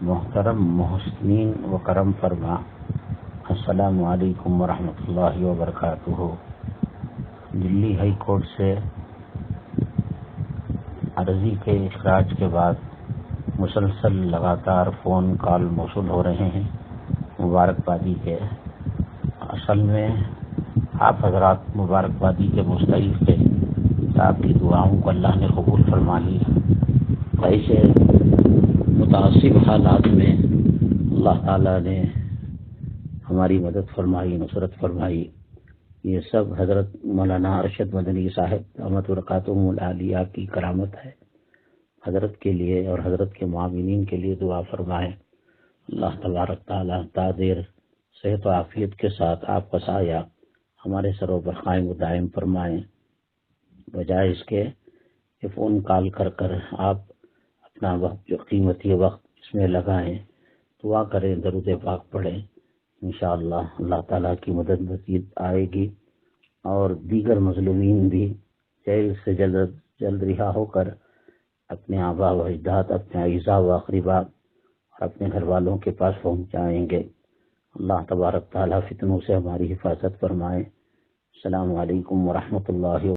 محترم محسنین و کرم فرما، السلام علیکم ورحمۃ اللہ وبرکاتہ۔ دلی ہائی کورٹ سے عرضی کے اخراج کے بعد مسلسل لگاتار فون کال موصول ہو رہے ہیں مبارکبادی کے۔ اصل میں آپ حضرات مبارکبادی کے مستحق تھے، آپ کی دعاؤں کو اللہ نے قبول فرما لیا۔ ایسے متعصب حالات میں اللہ تعالیٰ نے ہماری مدد فرمائی، نصرت فرمائی۔ یہ سب حضرت مولانا ارشد مدنی صاحب دامت برکاتہم العالیہ کی کرامت ہے۔ حضرت کے لیے اور حضرت کے معاونین کے لیے دعا فرمائیں۔ اللہ تبارک تعالیٰ تا دیر صحت و عافیت کے ساتھ آپ کا سایہ ہمارے سروں پر قائم و دائم فرمائیں، بجائے اس کے کہ فون کال کر کر آپ اپنا وقت، جو قیمتی وقت اس میں لگائیں، دعا کریں، درود پاک پڑھیں۔ انشاءاللہ اللہ تعالیٰ کی مدد مزید آئے گی اور دیگر مظلومین بھی جیل سے جلد رہا ہو کر اپنے آباء و اجداد، اپنے اعزاء و اقرباء اور اپنے گھر والوں کے پاس پہنچ جائیں گے۔ اللہ تبارک تعالیٰ فتنوں سے ہماری حفاظت فرمائے۔ السلام علیکم ورحمۃ اللہ۔